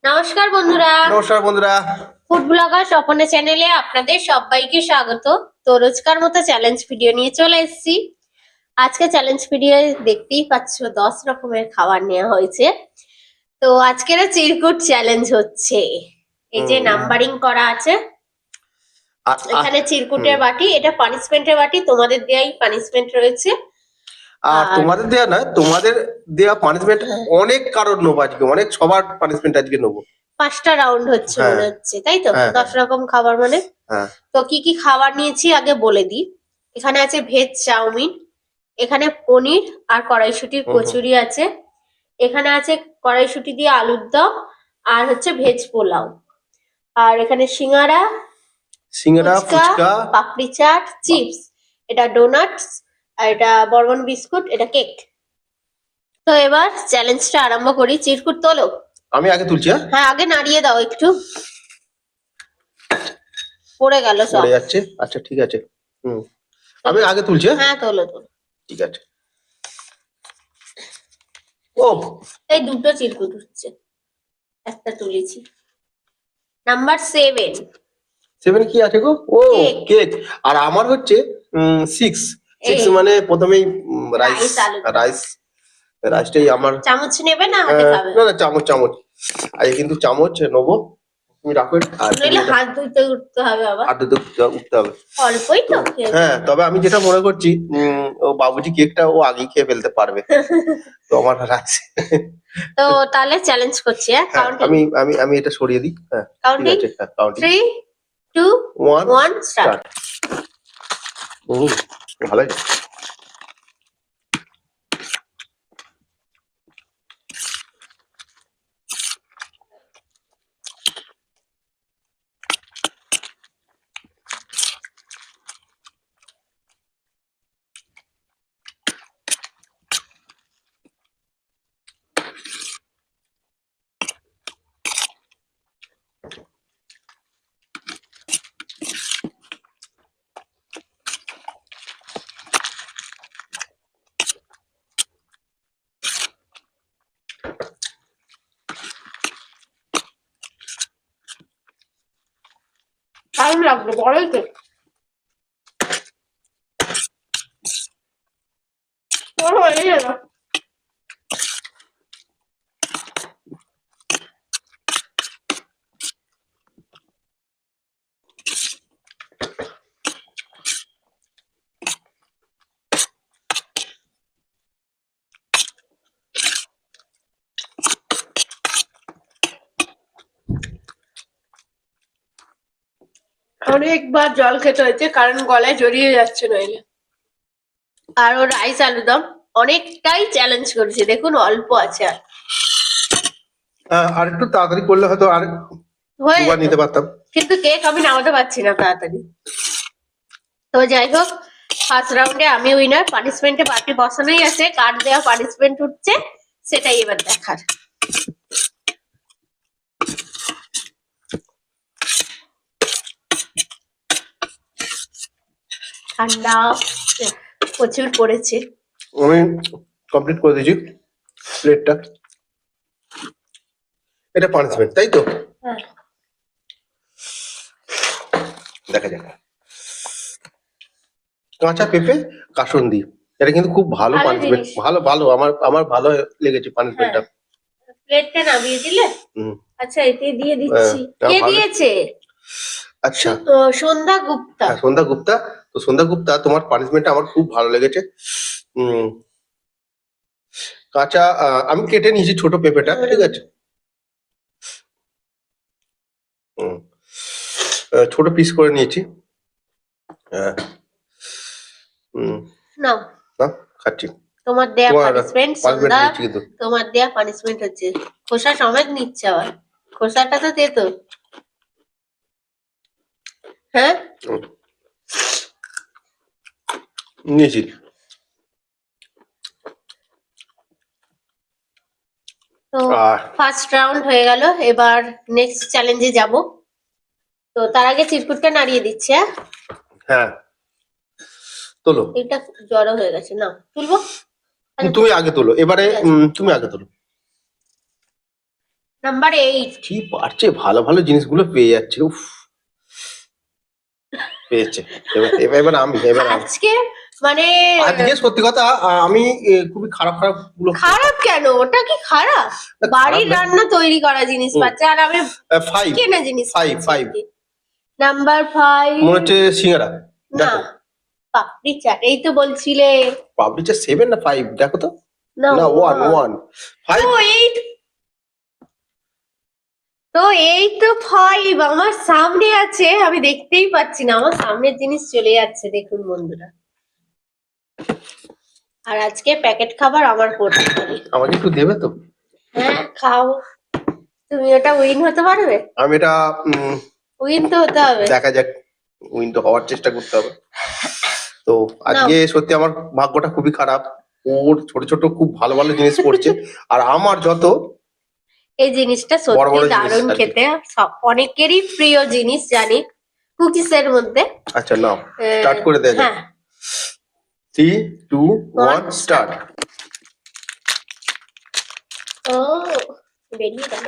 নমস্কার বন্ধুরা। নমস্কার বন্ধুরা। ফুড ব্লগার স্বপনের চ্যানেলে আপনাদের সবাইকে স্বাগত। তো রোজকার মতো চ্যালেঞ্জ ভিডিও নিয়ে চলে এসেছি। আজকে চ্যালেঞ্জ ভিডিও দেখতেই পাচ্ছ 10 রকমের খাবার নেওয়া হয়েছে। তো আজকের চিরকুট চ্যালেঞ্জ হচ্ছে। এই যে নাম্বারিং করা আছে, এখানে চিরকুটের বাটি, এটা পানিশমেন্টের বাটি, তোমাদের দেয়াই পানিশমেন্ট রয়েছে। আর তোমাদের দেয়া না, তোমাদের দেয়া পানিশমেন্ট অনেক কারণ নেবো আজকে, অনেক সবার পানিশমেন্ট আজকে নেবো। 5টা রাউন্ড হচ্ছে মনে হচ্ছে, তাই তো? 10 রকম খাবার মানে। তো কি কি খাবার নিয়েছি আগে বলে দিই। এখানে আছে ভেজ চাউমিন, এখানে পনির আর কড়াইশুটির কচুরি আছে, এখানে আছে কড়াইশুটি দিয়ে আলুর দম, আর হচ্ছে ভেজ পোলাও, আর এখানে সিঙ্গারা, ফুচকা, পাপড়ি চাট, চিপস, এটা ডোনাটস, আর এটা বরবন বিস্কুট, এটা কেক। তো এবার চ্যালেঞ্জটা আরম্ভ করি। চিরকুট তোলো। আমি আগে তুলছি। হ্যাঁ, আগে নাড়িয়ে দাও একটু। পড়ে গেল সব, পড়ে যাচ্ছে। আচ্ছা ঠিক আছে, আমি আগে তুলছি। হ্যাঁ তোলো তোলো, ঠিক আছে। ও, এই দুটো চিরকুট হচ্ছে, একটা তুলেছি। নাম্বার 7। 7 কি আছে গো? ও কেক। আর আমার হচ্ছে 6। 6 মানে প্রথমেই রাইসটাই আমার। চামচ নেবে না হাতে খাবে? না চামচ আগে কিন্তু চামচ নেবো। তুমি রাখো, নইলে হাত ধুইতে উঠতে হবে, আবার হাত ধুতে উঠতে হবে। অল্পই তো। হ্যাঁ, তবে আমি যেটা মনে করছি, ও বাবুজি কেকটা ও আগেই খেয়ে ফেলতে পারবে। তো আমার রাখছে। তো তাহলে চ্যালেঞ্জ করছি। আমি আমি আমি এটা সরিয়ে দিই। হ্যাঁ ঠিক আছে, কাউন্টিং 3 2 1 স্টার্ট। ভালোই। টাইম লাগবে, বড়ই তো। অনেকবার জল খেতে হয়েছে, কারণ গলায় জড়িয়ে যাচ্ছে নইলে। আর ও রাইস আলুদম অনেকটাই চ্যালেঞ্জ করেছে, দেখুন অল্প আছে। আর একটু তাড়াতাড়ি করলে হয়তো আর দুবার নিতে পারতাম, কিন্তু কেক আমি নামাতে পারছি না তাড়াতাড়ি। তো যাই হোক, ফার্স্ট রাউন্ডে আমি উইনার। পানিশমেন্টে বাটি বসানোই আছে, কার্ড দেওয়া পানিশমেন্ট উঠছে, সেটাই এবার দেখার। ঠান্ডা প্রচুর পড়েছে। আমি কমপ্লিট করে দিয়েছি প্লেটটা। এটা পানিশমেন্ট, তাই তো? দেখা যাক। কাঁচা পেঁপে কাসুন্দি, এটা কিন্তু খুব ভালো পানিশমেন্ট। ভালো আমার ভালো লেগেছে পানিশমেন্টটা। প্লেটটা নামিয়ে দিলে? আচ্ছা, এতে দিয়ে দিচ্ছি। কে দিয়েছে? আচ্ছা, সন্ধ্যা গুপ্তা। সন্ধ্যা গুপ্তা। তো সন্ধ্যা গুপ্তা, তোমার পানিশমেন্টটা আমার খুব ভালো লেগেছে। কাঁচা আমি কেটে নিয়েছি ছোট পেঁপেটা, ঠিক আছে? ছোট পিস করে নিয়েছি। নাও খাচ্ছি। তোমার দেয়া পানিশমেন্ট সন্ধ্যা, তোমার দেয়া পানিশমেন্ট হচ্ছে খোসা সমেত নিচ্ছে। আবার খোসাটা তো দে তো। হ্যাঁ নিয়েছি। তো ফার্স্ট রাউন্ড হয়ে গেল, এবার নেক্সট চ্যালেঞ্জে যাব। তো তার আগে চিরকুটটা নাড়িয়ে দিচ্ছি। হ্যাঁ তোলো। এটা জড়ো হয়ে গেছে, না তুলবো? তুমি আগে তোলো এবারে, তুমি আগে তোলো। নাম্বার 8। কি পারছে, ভালো ভালো জিনিসগুলো পেয়ে যাচ্ছে। উফ, পেয়েছে। এবার আমি আজকে মানে আজকে সত্যি কথা আমি খুবই খারাপ খারাপ গুলো খারাপ কেন? ওটা কি খারাপ? না, বাড়ির খারাপ না। রান্না তৈরি করা জিনিস হুম। পাচ্ছে, আর আমি 5 কেনা জিনিস 5 পাচ্ছি। 5 নাম্বার 5 মনে হচ্ছে সিঙ্গারা। না, দেখো পাপড়ি চাট। এই তো বলছিলে। পাবলিক 7 না 5, দেখো তো। না, না 1 1 5। তো এই তো এই তো 5 আমার সামনে আছে, আমি দেখতেই পাচ্ছি না, আমার সামনের জিনিস চলে যাচ্ছে, দেখুন বন্ধুরা। আর আজকে প্যাকেট খাবার আমার করতে হবে। আমাকে একটু দেবে তো? হ্যাঁ, খাও। তুমি ওটা উইন হতে পারবে? আমি এটা উইন তো হতে হবে। দেখা যাক, উইন তো হওয়ার চেষ্টা করতে হবে। তো আজকে সত্যি আমার ভাগ্যটা খুবই খারাপ। ওর ছোট ছোট খুব ভালো ভালো জিনিস পড়ছে, আর আমার যত এই জিনিসটা বড় সত্যি বড় জিনিস দারুণ আর কি। খেতে, অনেকেরই প্রিয় জিনিস জানি, কুকিজ এর মধ্যে। আচ্ছা নাও, স্টার্ট করে দেয়া যাক। হ্যাঁ, 3 2 1 স্টার্ট। ও বেরিয়ে গেল।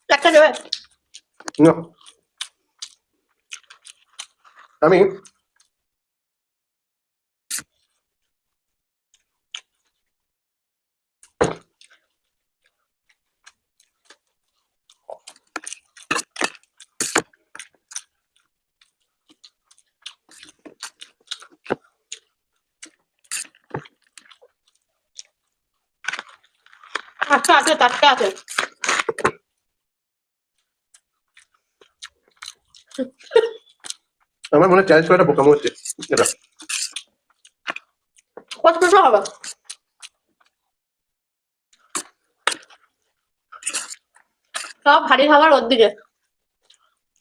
একটা দেবে? না, আমি আচ্ছা আছে, টাটকা আছে। আমার মনে চ্যালেঞ্জ করাটা বোকামো হচ্ছে এটা। কত কিছু হবে? সব ভারী খাবার ওর দিকে,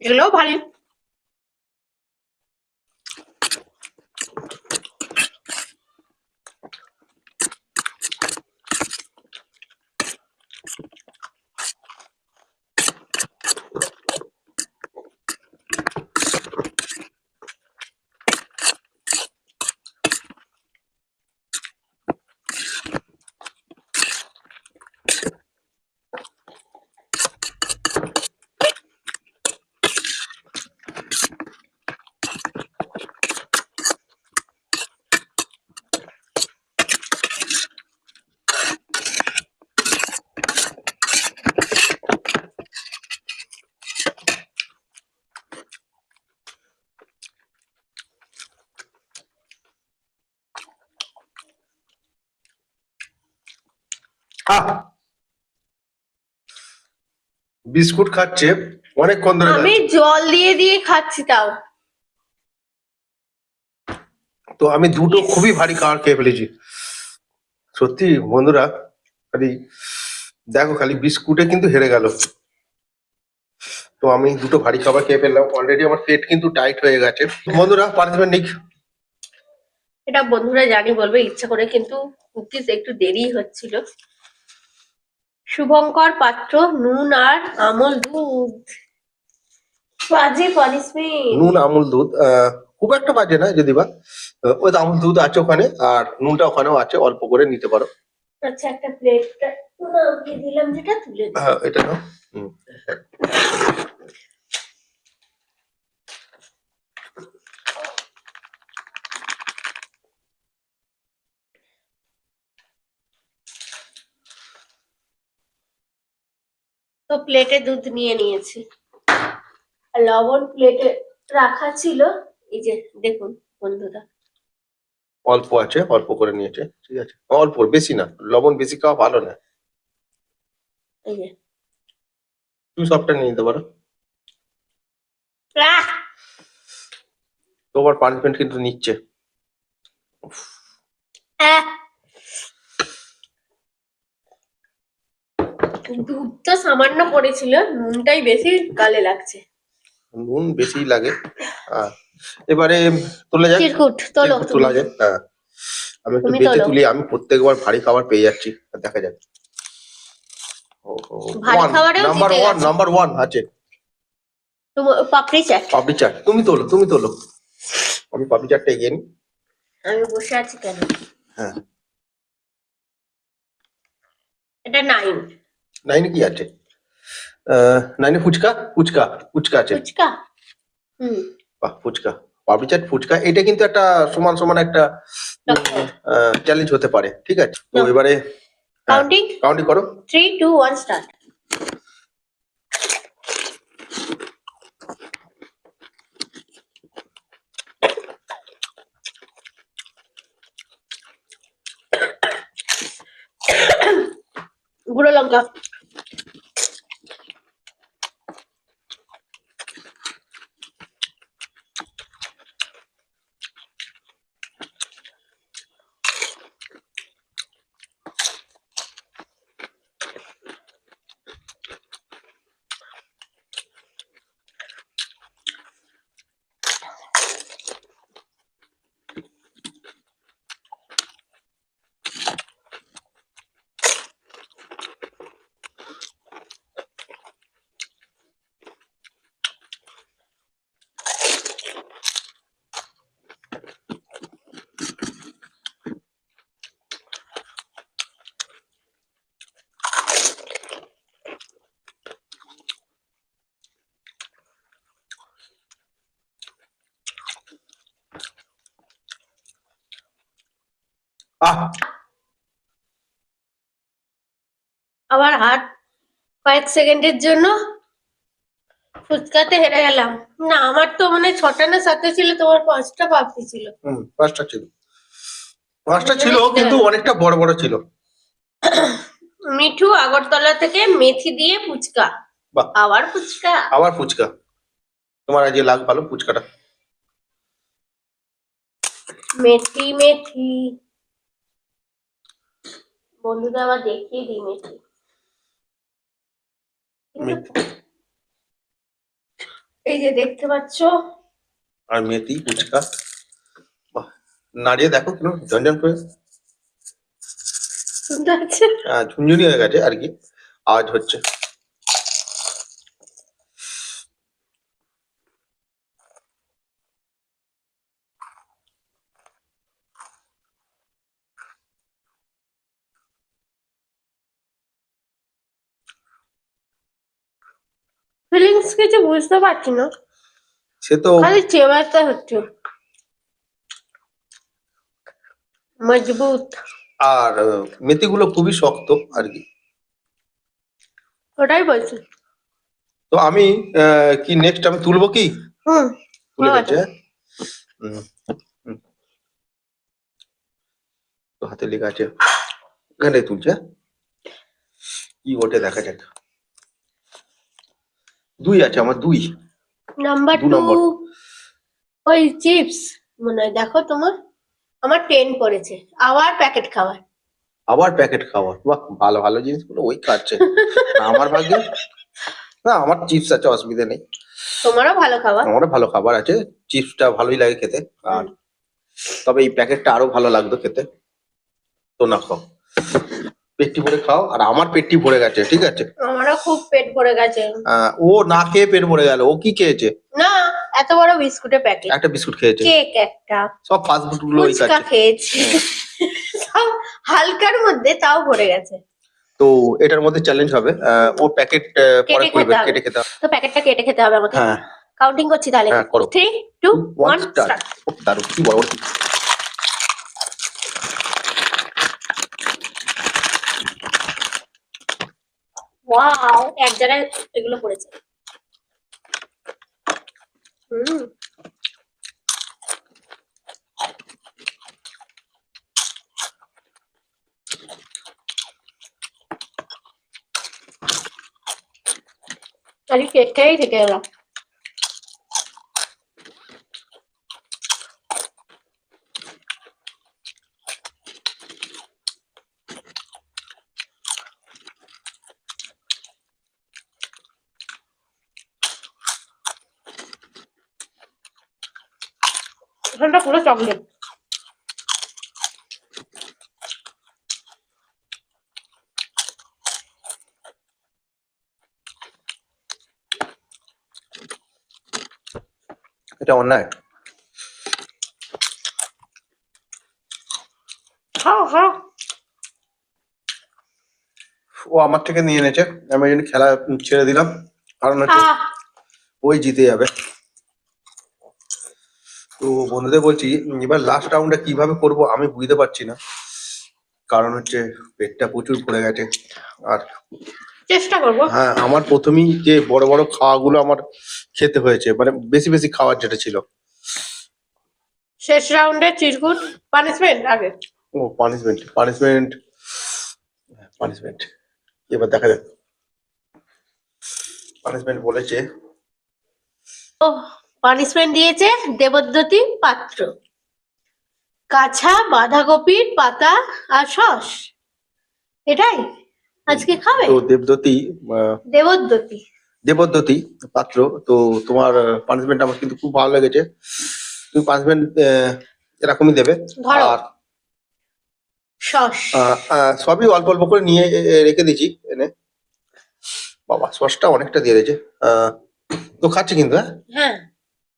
এগুলোও ভারী। বিস্কুট খাচ্ছে অনেকক্ষণ ধরে আমি খাচ্ছে। জল দিয়ে দিয়ে খাচ্ছি তাও। তো আমি দুটো খুবই ভারী খাবার খেয়ে ফেলেছি সত্যি বন্ধুরা। খালি দেখো, খালি বিস্কুটে কিন্তু হেরে গেল। তো আমি দুটো ভারী খাবার খেয়ে ফেললাম, অলরেডি আমার পেট কিন্তু টাইট হয়ে গেছে। বন্ধুরা পার্টিসিপেন্ট নিক। এটা বন্ধুরা জানি বলবে ইচ্ছা করে, কিন্তু কুকিজ একটু দেরি হচ্ছিল। শুভঙ্কর পাত্র, নুন আর আমল দুধ। বাজে পানিশমেন্ট। নুন আমুল দুধ খুব একটা বাজে না যদি বা। ওই তো আমুল দুধ আছে ওখানে, আর নুনটা ওখানেও আছে, অল্প করে নিতে পারো। আচ্ছা, একটা প্লেটটা নামিয়ে দিলাম, যেটা তুলে দিই। এটা নাও। তো প্লেটে দুধ নিয়ে নিয়েছি, আর লবণ প্লেটে রাখা ছিল। এই যে দেখুন বন্ধুরা, অল্প আছে, অল্প করে নিয়েছে, ঠিক আছে, অল্প, বেশি না। লবণ বেশি খাওয়া ভালো না। এই যে তুমি সবটা নিয়ে নিতে পারো। আহ! তোমার পানিশমেন্ট কিন্তু নিচ্ছে। আহ! দুধটা সামান্য পড়েছিল, নুনটাই বেশি গালে লাগছে। নুন বেশি লাগে। এবারে তোলা যাক। চিরকুট তোলো চিরকুট তুমি। তোলা যাক। আমি একটু তুমি বেঁচে তোলো। তুলি, আমি প্রত্যেকবার ভারী খাবার পেয়ে যাচ্ছি, দেখা যাক। ভারী খাবারেও নাম্বার জিতে ওয়ান, গেছে। নাম্বার ওয়ান আছে পাপড়ি চাট। পাপড়ি চাট। তুমি তোলো, তুমি তোলো। আমি পাপড়ি চাটটা এগিয়ে নিই। আমি বসে আছি কেন? হ্যাঁ, এটা 9। 9 কি আছে? 9 ফুচকা, ফুচকা, ফুচকা আছে। ফুচকা। হুম। বাহ, ফুচকা, পাপড়ি চাট, ফুচকা, এটা কিন্তু একটা সমান সমান একটা চ্যালেঞ্জ হতে পারে। ঠিক আছে, তো এবারে কাউন্টিং কাউন্টিং করো। 3 2 1 স্টার্ট। গুঁড়ো লঙ্কা। আহ, আবার হাত কয়েক সেকেন্ডের জন্য ফুচকাতে হেরে গেলাম। না, আমার তো মানে 6টা না 7টা ছিল, তোমার 5টা পাপড়ি ছিল। পাঁচটা ছিল, পাঁচটা ছিল, জিতে কিন্তু গেলাম। অনেকটা বড় বড় ছিল। মিঠু আগরতলা থেকে মেথি দিয়ে ফুচকা। বাহ, আবার ফুচকা। আবার ফুচকা। তোমার আজকে লাগ ভালো ফুচকাটা। মেথি মেথি। বন্ধুদের আবার দেখিয়ে দিই মেথি। এই যে দেখতে পাচ্ছ। আর মেথি ফুচকা, বাহ, নাড়িয়ে দেখো কেন ঝনঝন করে। সুন্দর আছে। ঝুনঝুনি হয়ে গেছে আর কি, আওয়াজ হচ্ছে। ফিলিংস কিছু বুঝতে পারছি না, সে তো খালি চেবাতে হচ্ছে। মজবুত। আর মেথিগুলো খুবই শক্ত আর কি। ওটাই বলছি। তো আমি কি নেক্সট আমি তুলবো কি? হুম। তুলে ঠিক ফেলছি, আছে। হ্যাঁ? হুম, হুম, তো হাতে লেখা আছে, এখানে তুলছে, হ্যাঁ? কি ওঠে দেখা যাক। 2 আছে আমার, 2। নাম্বার 2 2। নম্বর। ওই চিপস মনে হয়, দেখো তোমার। আমার 10 পড়েছে। আবার প্যাকেট খাবার। আবার প্যাকেট খাবার, বাহ, ভালো ভালো জিনিসগুলো ওই খাচ্ছে। না, আমার ভাগ্যে, না, আমার চিপস আছে, অসুবিধা নেই। তোমারও ভালো খাবার। আমারও ভালো খাবার আছে, চিপসটা ভালোই লাগে খেতে। আর তবে এই প্যাকেটটা আরো ভালো লাগতো খেতে। তো না, খাও, পেটটি ভরে খাও, আর আমার পেটটি ভরে গেছে, ঠিক আছে। আমারও খুব পেট ভরে গেছে। ও না খেয়ে পেট ভরে গেল, ও কি খেয়েছে? না, এত বড় বিস্কুটের প্যাকেট। একটা বিস্কুট খেয়েছে, কেক একটা। সব ফাস্ট ফুড গুলো ওই ফুচকা খাচ্ছে। খেয়েছি। সব হালকার মধ্যে, তাও ভরে গেছে। তো এটার মধ্যে চ্যালেঞ্জ হবে, ও প্যাকেট পরে কেটে খুলবে, খেতে হবে। কেটে খেতে হবে। তো প্যাকেটটা কেটে খেতে হবে আমাকে। হ্যাঁ, কাউন্টিং করছি তাহলে। হ্যাঁ, করো। 3 2 1 স্টার্ট। স্টার্ট। দারুণ, কি বড় বড়। ওয়াও, এক জায়গায় এগুলো পড়েছে। হুম। খালি কেকটাই থেকে গেলাম। এখানটা পুরো চকলেট। এটা অন্যায়। খাও খাও। ও আমার থেকে নিয়ে এনেছে, আমি ওই জন্য খেলা ছেড়ে দিলাম, কারণ হচ্ছে আহ, ওই জিতে যাবে। তো বন্ধুদের বলছি, এবার লাস্ট রাউন্ডটা কিভাবে করব আমি বুঝতে পারছি না, কারণ হচ্ছে পেটটা প্রচুর ভরে গেছে। আর চেষ্টা করবো। হ্যাঁ, আমার প্রথমেই যে বড় বড় খাওয়াগুলো আমার খেতে হয়েছে, মানে বেশি বেশি খাওয়ার যেটা ছিল। শেষ রাউন্ডে চিরকুট পানিশমেন্ট আগে। ও পানিশমেন্ট পানিশমেন্ট পানিশমেন্ট, এবার দেখা যাক। পানিশমেন্ট বলেছে, ও পানিশমেন্ট দিয়েছে দেবদ্যতি পাত্র, কাঁচা বাঁধাকপির পাতা আর সস, এটাই আজকে খাবে। তো দেবদতী দেবদ্যতি। দেবদ্যতি পাত্র, তো তোমার পানিশমেন্ট আমার কিন্তু খুব ভালো লেগেছে। তুমি পানিশমেন্ট এরকমই দেবে। ধরো। আর সস। সবই অল্প অল্প করে নিয়ে রেখে দিয়েছি এনে। বাবা সসটা অনেকটা দিয়ে দিয়েছে। তো খাচ্ছি কিন্তু, হ্যাঁ হ্যাঁ,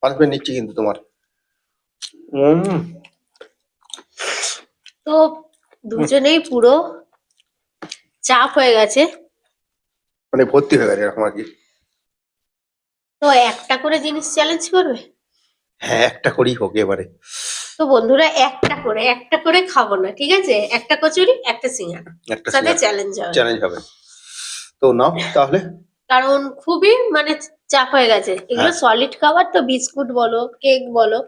পানিশমেন্ট নিচ্ছি কিন্তু তোমার। উম, তো দুজনেই পুরো চাপ হয়ে গেছে। মানে ভর্তি হয়ে গেছে এরকম আর কি। তো একটা করে জিনিস চ্যালেঞ্জ করবে। হ্যাঁ, একটা করেই হোক এবারে। তো বন্ধুরা একটা করে খাবো না, ঠিক আছে? একটা কচুরি একটা সিঙ্গাড়া একটা সাথে চ্যালেঞ্জ হবে। চ্যালেঞ্জ হবে। তো নাও তাহলে। কারণ খুবই মানে চাপ হয়ে গেছে, এগুলো হ্যাঁ। সলিড খাবার তো, বিস্কুট বলো কেক বলো।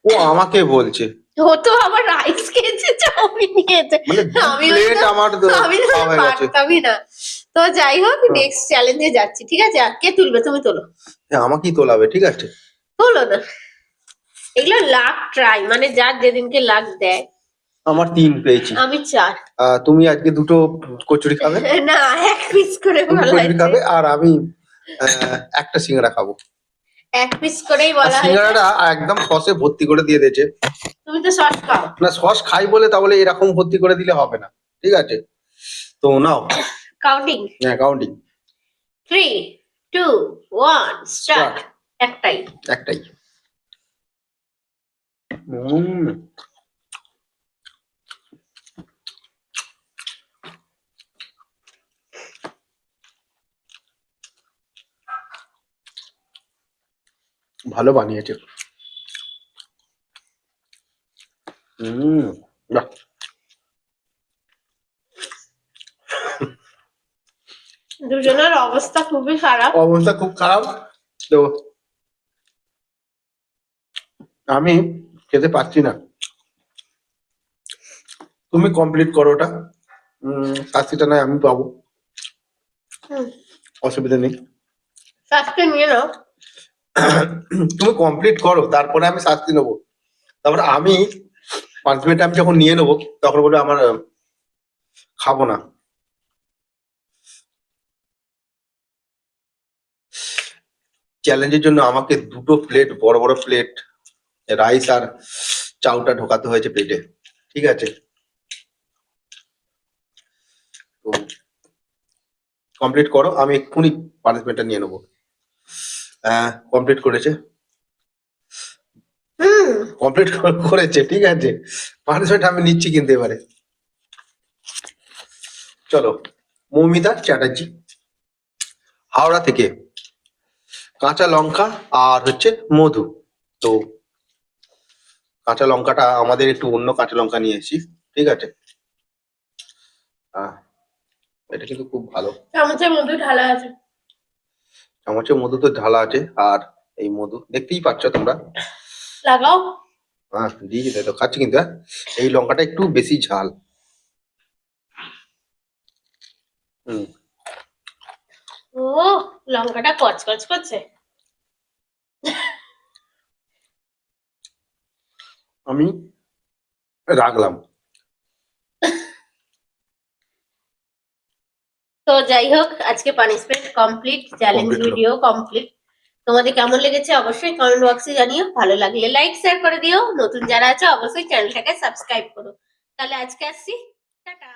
ও আমাকে বলছে, ও তো আবার রাইস খেয়েছে, চাউমিন খেয়েছে। মানে আমি প্লেট আমার আমি তো খাওয়া হয়ে গেছে। পারতামই না। তো যাই হোক, নেক্সট চ্যালেঞ্জে যাচ্ছি, ঠিক আছে? আর কে তুলবে? তুমি তোলো। হ্যাঁ, আমাকেই তোলাবে, ঠিক আছে। তোলো না, এগুলো লাক ট্রাই, মানে যার যেদিনকে লাক দেয়। আমার 3 পেয়েছি। আমি 4। তুমি আজকে 2টো কচুরি খাবে, না, এক পিস করে তুমি বলা কচুরি খাবে, হয়েছে। আর আমি একটা সিঙ্গাড়া খাবো। এক পিস করেই আর বলা হয়েছে। সিঙ্গাড়াটা একদম সসে ভর্তি করে দিয়ে দিয়েছে। তুমি তো সস খাও। না, সস খাই বলে তাহলে এরকম ভর্তি করে দিলে হবে না, ঠিক আছে? তো নাও। কাউন্টিং। হ্যাঁ, কাউন্টিং 3, 2, 1 স্টার্ট। একটাই। একটাই। উম, ভালো বানিয়েছে। বাহ। দুজনের অবস্থা খুবই খারাপ। অবস্থা খুব খারাপ। তো আমি খেতে পাচ্ছি না, তুমি কমপ্লিট করো ওটা। শাস্তিটা নয় আমি পাবো, হুম, অসুবিধা নেই। শাস্তি নিয়ে নাও। তুমি কমপ্লিট করো, তারপরে আমি শাস্তি নেবো। তারপরে আমি পানিশমেন্ট আমি যখন নিয়ে নেবো, তখন বলবে আমার খাবো না। চ্যালেঞ্জের জন্য আমাকে 2টো প্লেট, বড় বড় প্লেট রাইস আর চাউটা ঢোকাতে হয়েছে পেটে, ঠিক আছে? তো কমপ্লিট করো, আমি এক্ষুনি পানিশমেন্টটা নিয়ে নেবো। কমপ্লিট করেছে, হুম, কমপ্লিট করেছে, ঠিক আছে। পানিশমেন্ট আমি নিচ্ছি কিন্তু এবারে। চলো, মৌমিতা চ্যাটার্জি, হাওড়া থেকে কাঁচা লঙ্কা আর হচ্ছে মধু। তো কাঁচা লঙ্কাটা আমাদের একটু অন্য কাঁচা লঙ্কা নিয়ে এসেছি, ঠিক আছে? এটা কিন্তু খুব ভালো। চামচে মধু ঢালা আছে। চামচে মধু তো ঢালা আছে, আর এই মধু দেখতেই পাচ্ছ তোমরা। লাগাও। হ্যাঁ, দিয়েছি তাই তো, খাচ্ছি কিন্তু। হ্যাঁ, এই লঙ্কাটা একটু বেশি ঝাল। হুম। ও, লঙ্কাটা কচকচ করছে। আমি রাখলাম। তো যাই হোক, আজকে পানিশমেন্ট কমপ্লিট, চ্যালেঞ্জ Complete হলো। Video complete. তোমাদের কেমন লেগেছে অবশ্যই কমেন্ট বক্সে জানিও। ভালো লাগলে লাইক শেয়ার করে দিও, নতুন যারা আছে অবশ্যই চ্যানেলটাকে সাবস্ক্রাইব করো। তাহলে আজকে আসছি, টাটা।